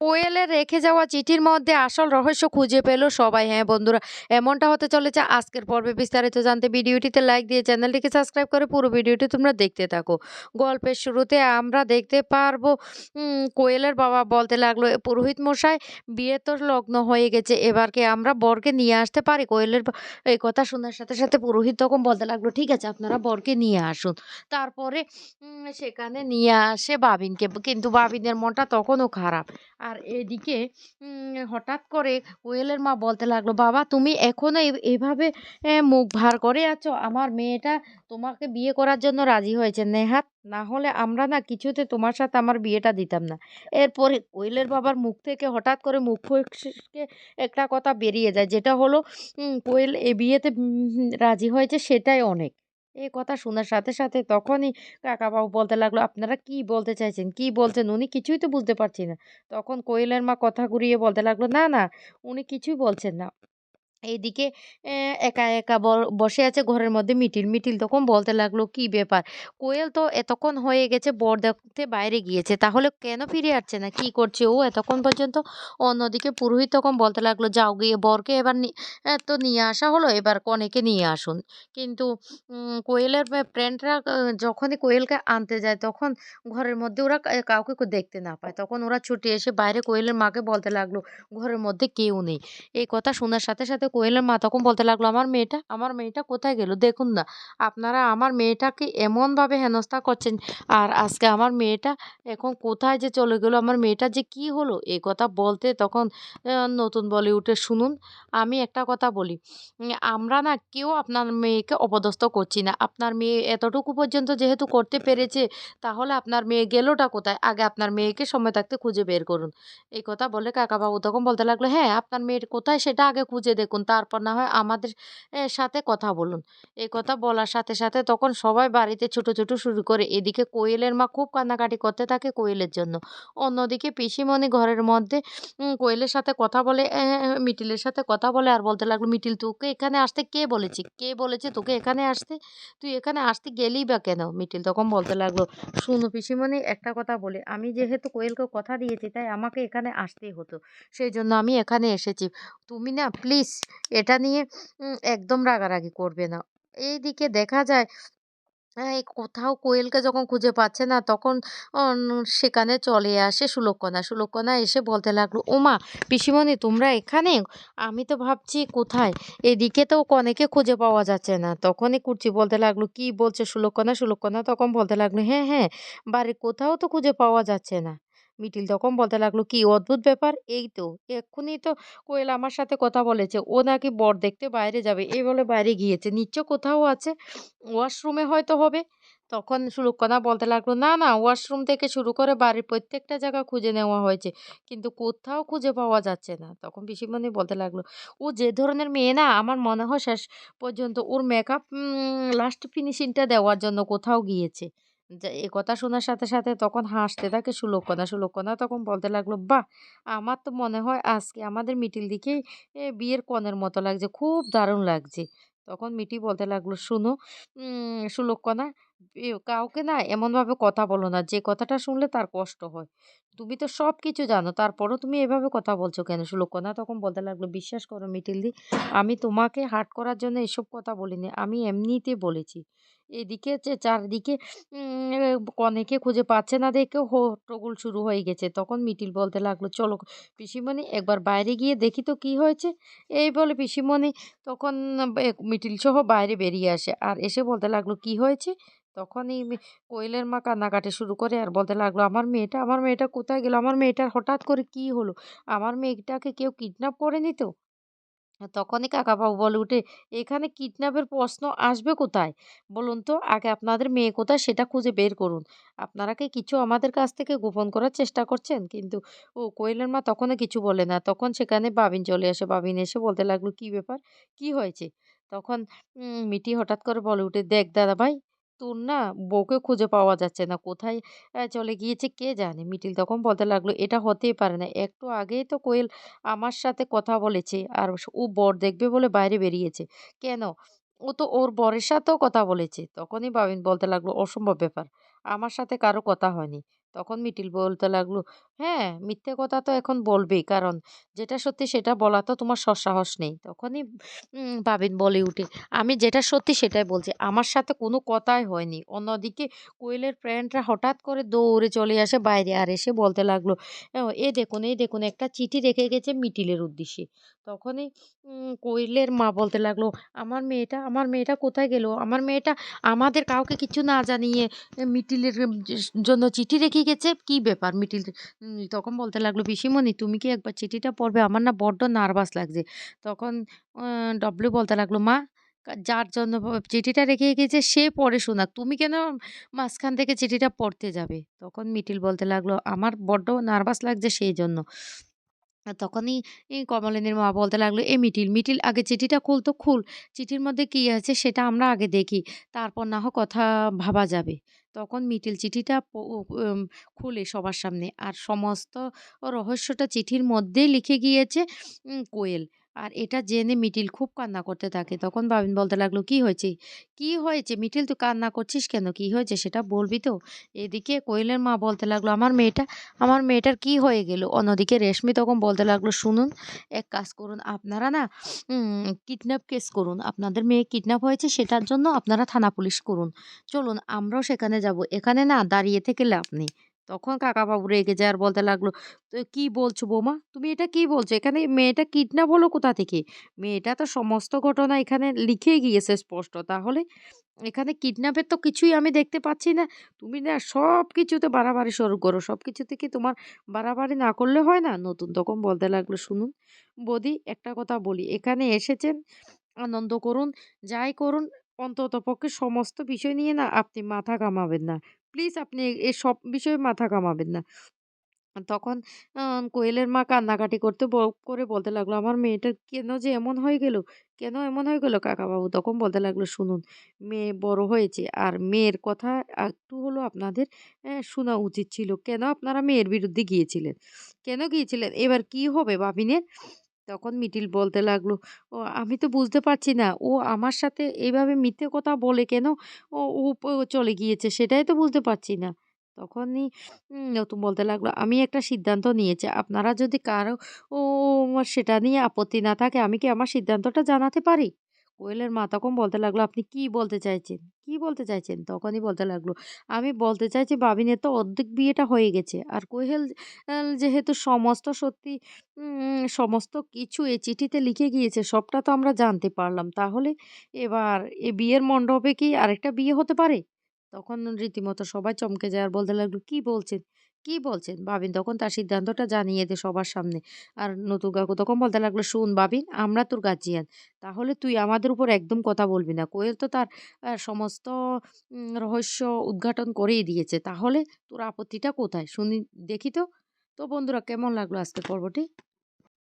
কোয়েলের রেখে যাওয়া চিঠির মধ্যে আসল রহস্য খুঁজে পেল সবাই। হ্যাঁ বন্ধুরা, এমনটা হতে চলেছে আজকের পর্বে। বিস্তারিত জানতে ভিডিওটিতে লাইক দিয়ে চ্যানেলটিকে সাবস্ক্রাইব করে পুরো ভিডিওটি তোমরা দেখতে থাকো। গল্পের শুরুতে আমরা দেখতে পারবো কোয়েলের বাবা বলতে লাগলো, পুরোহিত মশাই, বিয়ে তো লগ্ন হয়ে গেছে, এবার কি আমরা বরকে নিয়ে আসতে পারি? কোয়েলের এই কথা শোনার সাথে সাথে পুরোহিত তখন বলতে লাগলো, ঠিক আছে, আপনারা বরকে নিয়ে আসুন। তারপরে সেখানে নিয়ে আসে বাবিনকে, কিন্তু বাবিনের মনটা তখনও খারাপ। আর এদিকে হঠাৎ করে কোয়েলের মা বলতে লাগলো, বাবা তুমি এখনো এভাবে মুখ ভার করে আছো? আমার মেয়েটা তোমাকে বিয়ে করার জন্য রাজি হয়েছে নেহাত, না হলে আমরা না কিছুতে তোমার সাথে আমার বিয়েটা দিতাম না। এরপরে কোয়েলের বাবার মুখ থেকে হঠাৎ করে মুখ ফসকে একটা কথা বেরিয়ে যায়, যেটা হলো কোয়েল এ বিয়েতে রাজি হয়েছে, সেটাই অনেক। এই কথা শোনার সাথে সাথে তখনই কাকাবাবু বলতে লাগলো, আপনারা কি বলতে চাইছেন, কি বলছেন? উনি কিছুই তো বুঝতে পারছি না। তখন কোয়েলের মা কথা ঘুরিয়ে বলতে লাগলো, না, না, উনি কিছুই বলছেন না। এইদিকে একা, একা বসে আছে ঘরের মধ্যে মিটিল। মিটিল তখন বলতে লাগলো, "কি ব্যাপার? কোয়েল তো এতক্ষণ হয়ে গেছে বর দেখতে বাইরে গিয়েছে। তাহলে কেন ফিরে আসছে না? কি করছে ও এতক্ষণ পর্যন্ত?" অন্যদিকে পুরোহিত তখন বলতে লাগলো, "যাও গিয়ে বরকে এবার তো নিয়ে আসা হলো, এবার কনেকে নিয়ে আসুন।" কিন্তু কোয়েলের ফ্রেন্ডরা যখনই কোয়েলকে আনতে যায় তখন ঘরের মধ্যে ওরা কাউকে দেখতে না পায়। তখন ওরা ছুটে এসে বাইরে কোয়েলের মাকে বলতে লাগলো, ঘরের মধ্যে কেউ নেই। এই কথা শোনার সাথে সাথে কোয়েলের মা তখন বলতে লাগলো, আমার মেয়েটা কোথায় গেল? দেখুন না, আপনারা আমার মেয়েটাকে এমনভাবে হেনস্থা করছেন। আর আজকে আমার মেয়েটা এখন কোথায় যে চলে গেল, আমার মেয়েটার যে কি হলো?" এই কথা বলতে তখন নতুন বলে উঠে, "শুনুন, আমি একটা কথা বলি। আমরা না কেউ আপনার মেয়েকে অপদস্থ করছি না। আপনার মেয়ে এতটুকু পর্যন্ত যেহেতু করতে পেরেছে, তাহলে আপনার মেয়ে গেলোটা কোথায়? আগে আপনার মেয়েকে সময় থাকতে খুঁজে বের করুন।" এই কথা বলে কাকাবাবু তখন বলতে লাগলো, "হ্যাঁ, আপনার মেয়ের কোথায় সেটা আগে খুঁজে দেখুন। তারপর না হয় আমাদের সাথে কথা বলুন।" এই কথা বলার সাথে সাথে তখন সবাই বাড়িতে ছুটোছুটি শুরু করে। এদিকে কোয়েলের মা খুব কান্নাকাটি করতে থাকে কোয়েলের জন্য। অন্যদিকে পিসিমণি ঘরের মধ্যে কোয়েলের সাথে কথা বলে, মিটিলের সাথে কথা বলে আর বলতে লাগলো, "মিটিল, তোকে এখানে আসতে কে বলেছে? কে বলেছে তোকে এখানে আসতে? তুই এখানে আসতে গেলিই বা কেন?" মিটিল তখন বলতে লাগলো, "শোনো পিসিমণি, একটা কথা বলি। আমি যেহেতু কোয়েলকে কথা দিয়েছি, তাই আমাকে এখানে আসতেই হতো। সেজন্য আমি এখানে এসেছি। তুমি না প্লিজ এটা নিয়ে একদম রাগারাগি করবে না।" এইদিকে দেখা যায় এই কোথাও কোয়েলকে যখন খুঁজে পাচ্ছে না তখন অন সেখানে চলে আসে সুলক্ষণা। সুলক্ষণা এসে বলতে লাগলো, "ওমা! পিসিমণি, তোমরা এখানে? আমি তো ভাবছি কোথায়? এদিকে তো কনেকে খুঁজে পাওয়া যাচ্ছে না।" তখনই কুর্চি বলতে লাগলো, "কি বলছে সুলক্ষণা?" সুলক্ষণা তখন বলতে লাগলো, "হ্যাঁ, হ্যাঁ, বাড়ির কোথাও তো খুঁজে পাওয়া যাচ্ছে না।" মিটিল তখন বলতে লাগলো, "কি অদ্ভুত ব্যাপার! এই তো এক্ষুনি তো কোয়েল আমার সাথে কথা বলেছে। ও নাকি বর দেখতে বাইরে যাবে। এই বলে বাইরে গিয়েছে। নিশ্চয় কোথাও আছে। ওয়াশরুমে হয়তো হবে।" তখন সুলক্ষণা বলতে লাগলো, "না, না, ওয়াশরুম থেকে শুরু করে বাড়ির প্রত্যেকটা জায়গা খুঁজে নেওয়া হয়েছে। কিন্তু কোথাও খুঁজে পাওয়া যাচ্ছে না।" তখন পিসিমণি বলতে লাগলো, "ও যে ধরনের মেয়ে না, আমার মনে হয় শেষ পর্যন্ত ওর মেকআপ লাস্ট ফিনিশিং টা দেওয়ার জন্য কোথাও গিয়েছে।" এ কথা শোনার সাথে সাথে তখন হাসতে থাকে সুলক্ষণা। সুলক্ষণা তখন বলতে লাগলো, "বাহ! আমার তো মনে হয় আজকে আমাদের মিটিল দিকেই বিয়ের কনের মতো লাগছে। খুব দারুণ লাগছে।" তখন মিটি বলতে লাগলো, "শোনো সুলক্ষণা, কাউকে না এমনভাবে কথা বলো না, যে কথাটা শুনলে তার কষ্ট হয়। তুমি তো সবকিছু জানো, তারপরও তুমি এভাবে কথা বলছো কেন?" সুলক্ষণা তখন বলতে লাগলো, "বিশ্বাস করো মিটিলদি, আমি তোমাকে হার্ট করার জন্য এসব কথা বলিনি। আমি এমনিতে বলেছি।" এদিকে যে চারদিকে কনেকে খুঁজে পাচ্ছে না দেখে হট্টগোল শুরু হয়ে গেছে। তখন মিটিল বলতে লাগলো, "চলো পিসিমণি, একবার বাইরে গিয়ে দেখি তো কি হয়েছে?" এই বলে পিসিমণি তখন মিটিল সহ বাইরে বেরিয়ে আসে। আর এসে বলতে লাগলো, "কি হয়েছে?" তখনই কোয়েলের মা কান্নাকাটি শুরু করে আর বলতে লাগলো, আমার মেয়েটা কোথায় গেল? আমার মেয়েটার হঠাৎ করে কি হলো? আমার মেয়েটাকে কেউ কিডন্যাপ করেনি তো?" তখনই কাকাবাবু বলে উঠে, "এখানে কিডন্যাপের প্রশ্ন আসবে কোথায়? বলুন তো, আগে আপনাদের মেয়ে কোথায় সেটা খুঁজে বের করুন। আপনারা কি কিছু আমাদের কাছ থেকে গোপন করার চেষ্টা করছেন?" কিন্তু কোয়েলের মা তখনও কিছু বলে না। তখন সেখানে বাবিন চলে আসে। বাবিন এসে বলতে লাগলো, "কি ব্যাপার? কি হয়েছে?" তখন মিটি হঠাৎ করে বলে উঠে, "দেখ দাদাভাই, তোর না বউকে খুঁজে পাওয়া যাচ্ছে না। কোথায় চলে গিয়েছে কে জানে?" মিটিল তখন বলতে লাগলো, "এটা হতেই পারে না। একটু আগেই তো কোয়েল আমার সাথে কথা বলেছে আর ও বর দেখবে বলে বাইরে বেরিয়েছে। কেন? ও তো ওর বরের সাথেও কথা বলেছে।" তখনই বাবিন বলতে লাগলো, "অসম্ভব ব্যাপার। আমার সাথে কারো কথা হয়নি।" তখন মিটিল বলতে লাগলো, হ্যাঁ, মিথ্যে কথা তো এখন বলবেই। কারণ যেটা সত্যি সেটা বলা তো তোমার সাহস নেই। তখনই বাবিন বলে উঠে, "আমি যেটা সত্যি সেটাই বলছি। আমার সাথে কোনো কথাই হয়নি।" অন্যদিকে কোয়েলের ফ্রেন্ডরা হঠাৎ করে দৌড়ে চলে আসে বাইরে। আর এসে বলতে লাগলো, এই দেখুন একটা চিঠি রেখে গেছে মিটিলের উদ্দেশ্যে।" তখনই কোয়েলের মা বলতে লাগলো, আমার মেয়েটা কোথায় গেল? আমার মেয়েটা আমাদের কাউকে কিছু না জানিয়ে মিটিলের জন্য চিঠি রেখে গেছে। কি ব্যাপার মিটিল?" তখন বলতে লাগলো, "পিসিমণি তুমি কি একবার চিঠিটা পড়বে? আমার না বড্ড নার্ভাস লাগছে।" তখন আ ডব্লিউ বলতে লাগলো, "মা যার জন্য চিঠিটা রেখে গেছে সে পড়ে শোনাক। তুমি কেন মাঝখান থেকে চিঠিটা পড়তে যাবে?" তখন মিটিল বলতে লাগলো, "আমার বড্ড নার্ভাস লাগছে সেইজন্য।" তখনই কমলিনীর মা বলতে লাগলো, "এ মিটিল আগে চিঠিটা খুল তো খুল। চিঠির মধ্যে কি আছে সেটা আমরা আগে দেখি। তারপর না হয় কথা ভাবা যাবে।" তখন মিটিল চিঠিটা প উ উম খুলে সবার সামনে। আর সমস্ত রহস্যটা চিঠির মধ্যেই লিখে গিয়েছে কোয়েল। আর এটা জেনে মিটিল খুব কান্না করতে থাকে। তখন বাবিন বলতে লাগলো, "কি হয়েছে? কি হয়েছে? মিটিল তুই কান্না করছিস কেন? কি হয়েছে সেটা বলবি তো?" এদিকে কোয়েলের মা বলতে লাগলো, আমার মেয়েটার কি হয়ে গেল?" অন্যদিকে রেশমি তখন বলতে লাগলো, "শুনুন, এক কাজ করুন, আপনারা না কিডন্যাপ কেস করুন। আপনাদের মেয়ে কিডন্যাপ হয়েছে সেটার জন্য আপনারা থানা পুলিশ করুন। চলুন আমরাও সেখানে যাব। এখানে না দাঁড়িয়ে থেকে লাভ নেই।" তখন কাকাবাবু রেগে যায় আর বলতে লাগলো, "তো কি বলছো বৌমা? তুমি এটা কি বলছো? এখানে মেয়েটা কিডন্যাপ হলো কোথা থেকে? মেয়েটা তো সমস্ত ঘটনা এখানে লিখেই গিয়েছে স্পষ্ট। তাহলে এখানে কিডন্যাপের তো কিছুই আমি দেখতে পাচ্ছি না। তুমি না সবকিছুতে বাড়াবাড়ি শুরু করো। সবকিছুতে কি তোমার বাড়াবাড়ি না করলে হয় না?" নতুন তখন বলতে লাগলো, "শুনুন বৌদি একটা কথা বলি। এখানে এসেছেন আনন্দ করুন, যাই করুন অন্ততপক্ষে সমস্ত বিষয় নিয়ে না আপনি মাথা ঘামাবেন না। প্লিজ আপনি এসব বিষয়ে মাথা ঘামাবেন না।" তখন কোয়েলের মা কান্নাকাটি করতে করে বলতে লাগলো, "আমার মেয়েটার কেন যে এমন হয়ে গেল? কেন এমন হয়ে গেল?" কাকাবাবু তখন বলতে লাগলো, "শুনুন, মেয়ে বড় হয়েছে আর মেয়ের কথা একটু হলেও আপনাদের শোনা উচিত ছিল। কেন আপনারা মেয়ের বিরুদ্ধে গিয়েছিলেন? কেন গিয়েছিলেন? এবার কি হবে বাবিনের?" তখন মিটিল বলতে লাগলো, আমি তো বুঝতে পারছি না। ও আমার সাথে এভাবে মিথ্যে কথা বলে কেন? ও চলে গিয়েছে সেটাই তো বুঝতে পারছি না।" তখনই নতুন বলতে লাগলো, "আমি একটা সিদ্ধান্ত নিয়েছি। আপনারা যদি কারো ও সেটা নিয়ে আপত্তি না থাকে আমি কি আমার সিদ্ধান্তটা জানাতে পারি?" কোয়েলের মা তখন বলতে লাগলো, "আপনি কি বলতে চাইছেন? কি বলতে চাইছেন?" তখনই বলতে লাগলো, "আমি বলতে চাইছি বাবিনের তো অর্ধেক বিয়েটা হয়ে গেছে। আর কোয়েল যেহেতু সমস্ত সত্যি সমস্ত কিছু এই চিঠিতে লিখে গিয়েছে সবটা তো আমরা জানতে পারলাম। তাহলে এবার এ বিয়ের মণ্ডপে কি আরেকটা বিয়ে হতে পারে?" তখন রীতিমতো সবাই চমকে যায় আর বলতে লাগলো, "কি বলছেন? কি বলছেন?" বাবিন তখন তার সিদ্ধান্তটা জানিয়ে দেয় সবার সামনে। আর নতু কাকু তখন বলতে লাগলো, "শোন বাবিন, আমরা তোর গার্জিয়ান। তাহলে তুই আমাদের উপর একদম কথা বলবি না। কোয়েল তো তার সমস্ত রহস্য উদ্ঘাটন করেই দিয়েছে। তাহলে তোর আপত্তিটা কোথায়? শুনি দেখি তো।" তো বন্ধুরা কেমন লাগলো আজকের পর্বটি?